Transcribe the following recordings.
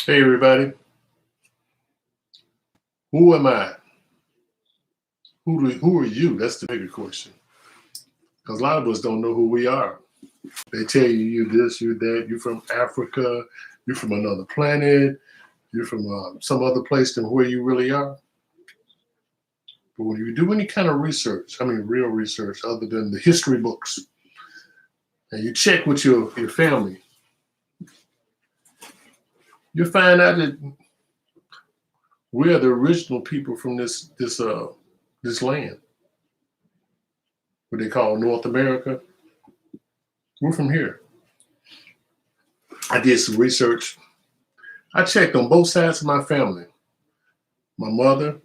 Hey everybody, who am I? Who are you? That's the bigger question. Because a lot of us don't know who we are. They tell you this, you that, you're from Africa, you're from another planet, you're from some other place than where you really are. But when you do any kind of research, I mean real research, other than the history books, and you check with your family, you find out that we are the original people from this land, what they call North America. We're from here. I did some research. I checked on both sides of my family. My mother,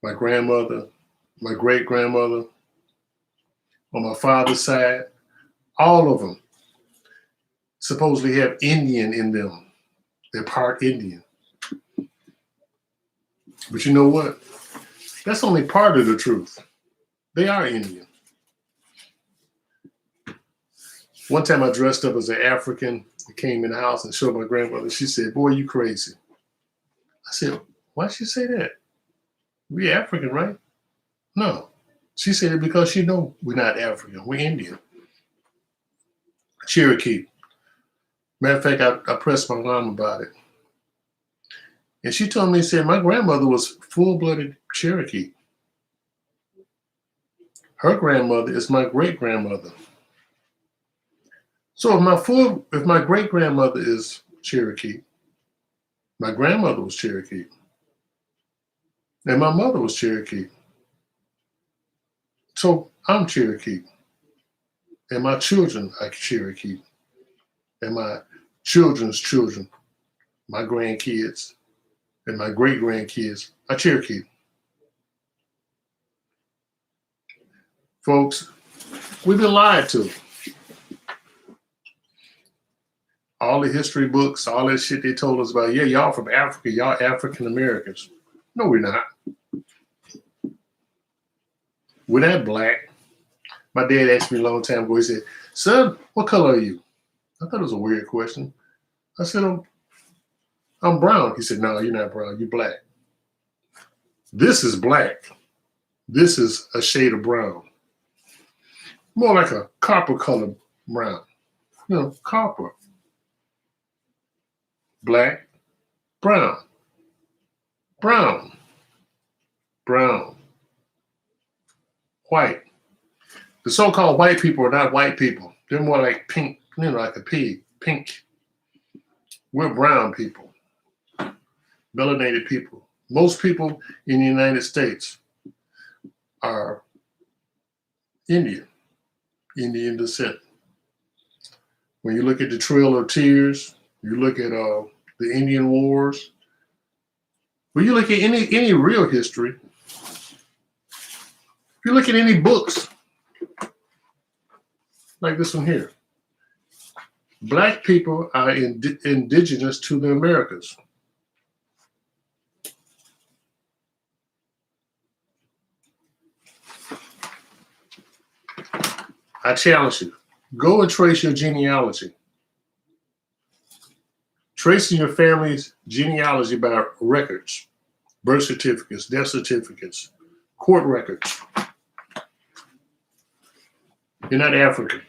my grandmother, my great grandmother, on my father's side, all of them supposedly have Indian in them. They're part Indian. But you know what? That's only part of the truth. They are Indian. One time I dressed up as an African, came in the house and showed my grandmother. She said, "Boy, you crazy." I said, "Why'd she say that? We African, right?" No. She said it because she know we're not African. We're Indian. Cherokee. Matter of fact, I pressed my mom about it. And she told me, said, my grandmother was full-blooded Cherokee. Her grandmother is my great-grandmother. So if my great-grandmother is Cherokee, my grandmother was Cherokee, and my mother was Cherokee. So I'm Cherokee, and my children are Cherokee, and my children's children, my grandkids, and my great-grandkids are Cherokee. Folks, we've been lied to. All the history books, all that shit they told us about, yeah, y'all from Africa, y'all African Americans. No, we're not. We're not black. My dad asked me a long time ago, he said, "Son, what color are you?" I thought it was a weird question. I said, I'm brown. He said, "No, you're not brown, you're black. This is black. This is a shade of brown. More like a copper colored brown. Copper. Black, brown, brown, brown, white." The so-called white people are not white people. They're more like pink, like a pig, pink. We're brown people, melanated people. Most people in the United States are Indian descent. When you look at the Trail of Tears, you look at the Indian Wars, when you look at any real history, if you look at any books, like this one here, black people are indigenous to the Americas. I challenge you, go and trace your genealogy. Tracing your family's genealogy by records, birth certificates, death certificates, court records. You're not African.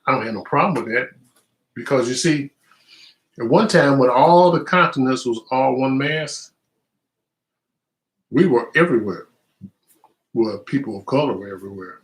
I don't have no problem with that, because you see, at one time when all the continents was all one mass, we were everywhere. Well, people of color were everywhere.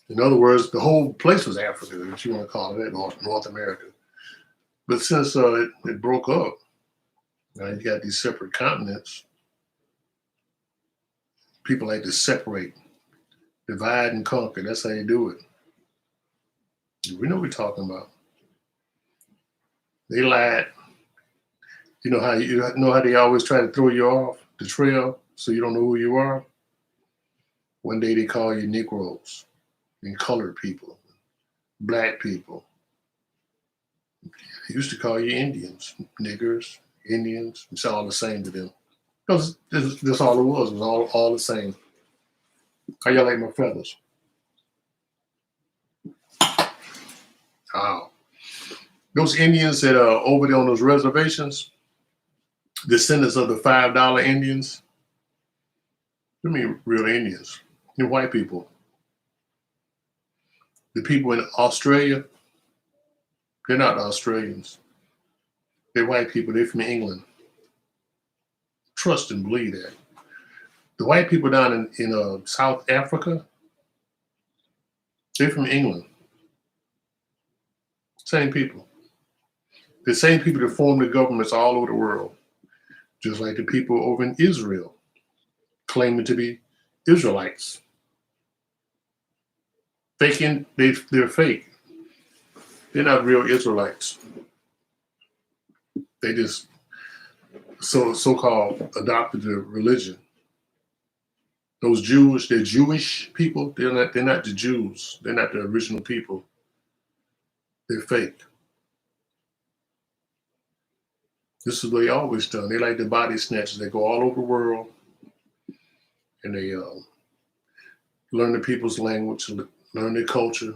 In other words, the whole place was Africa, if you want to call it that, or North America. But since it broke up, now you got these separate continents. People like to separate, divide and conquer. That's how you do it. We know what we're talking about. They lied. You know how they always try to throw you off the trail so you don't know who you are? One day they call you Negroes and colored people, black people. They used to call you Indians, niggers, Indians. It's all the same to them. Because that's all it was. It was all the same. How y'all like my feathers? Wow. Those Indians that are over there on those reservations, descendants of the $5 Indians, I mean real Indians, they're white people. The people in Australia, they're not Australians. They're white people. They're from England. Trust and believe that. The white people down in South Africa, they're from England. Same people. The same people that form the governments all over the world. Just like the people over in Israel, claiming to be Israelites. They're fake. They're not real Israelites. They just so-called adopted the religion. Those Jews, they're Jewish people. They're not the Jews. They're not the original people. They're fake. This is what they always done. They like the body snatchers. They go all over the world and they learn the people's language, learn their culture,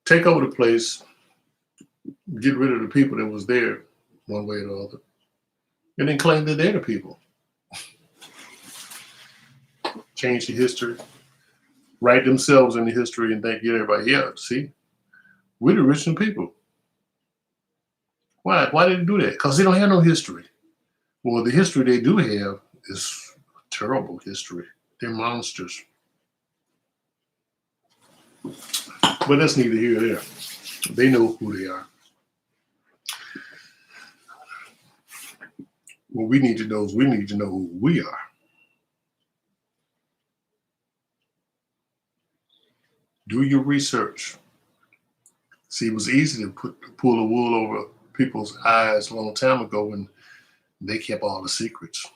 take over the place, get rid of the people that was there one way or the other, and then claim that they're the people. Change the history, write themselves in the history and think, get everybody, yeah, see, we're the original people. Why? Why did they do that? Because they don't have no history. Well, the history they do have is terrible history. They're monsters. But that's neither here nor there. They know who they are. What we need to know is we need to know who we are. Do your research. See, it was easy to pull the wool over people's eyes a long time ago when they kept all the secrets.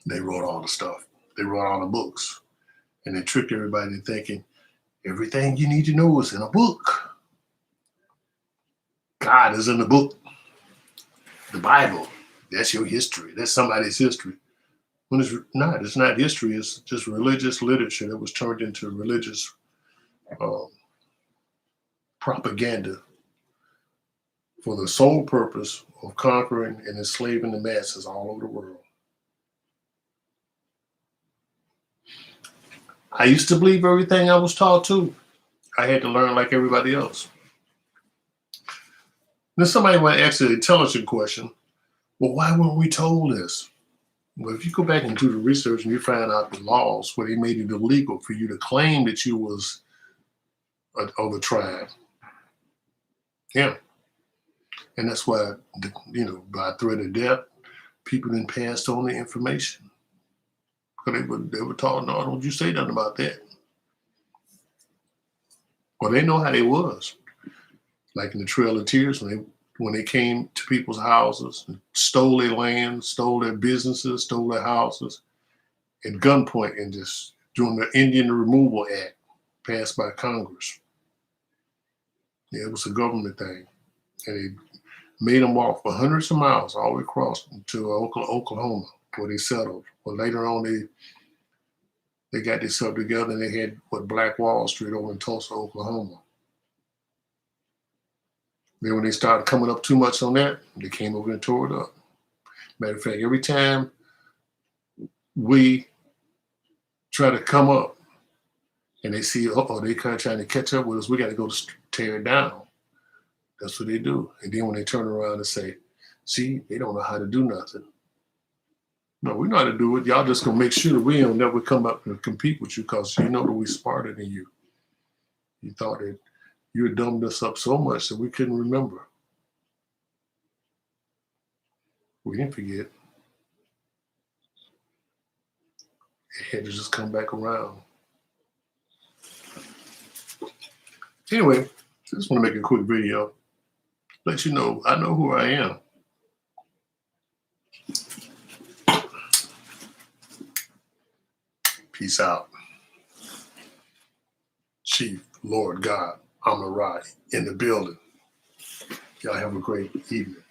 They wrote all the stuff. They wrote all the books. And they tricked everybody into thinking everything you need to know is in a book. God is in the book. The Bible, that's your history. That's somebody's history. When it's not, it's not history. It's just religious literature that was turned into religious propaganda for the sole purpose of conquering and enslaving the masses all over the world. I used to believe everything I was taught too. I had to learn like everybody else. Then somebody might ask an intelligent question, well, why weren't we told this? Well, if you go back and do the research and you find out the laws where they made it illegal for you to claim that you was of a tribe. Yeah. And that's why, by threat of death, people then passed on the information. Because they were taught, no, don't you say nothing about that. Well, they know how they was. Like in the Trail of Tears, when they came to people's houses and stole their land, stole their businesses, stole their houses at gunpoint, and just during the Indian Removal Act passed by Congress. Yeah, it was a government thing. And they made them walk for hundreds of miles all the way across to Oklahoma, where they settled. Well, later on, they got this up together and they had Black Wall Street over in Tulsa, Oklahoma. Then when they started coming up too much on that, they came over and tore it up. Matter of fact, every time we try to come up and they see, they kind of trying to catch up with us, we got to go to tear it down. That's what they do. And then when they turn around and say, see, they don't know how to do nothing. No, we know how to do it. Y'all just going to make sure that we don't never come up and compete with you because you know that we're smarter than you. You thought that you had dumbed us up so much that we couldn't remember. We didn't forget. It had to just come back around. Anyway, I just want to make a quick video. Let you know, I know who I am. Peace out. Chief, Lord God, Amarai in the building. Y'all have a great evening.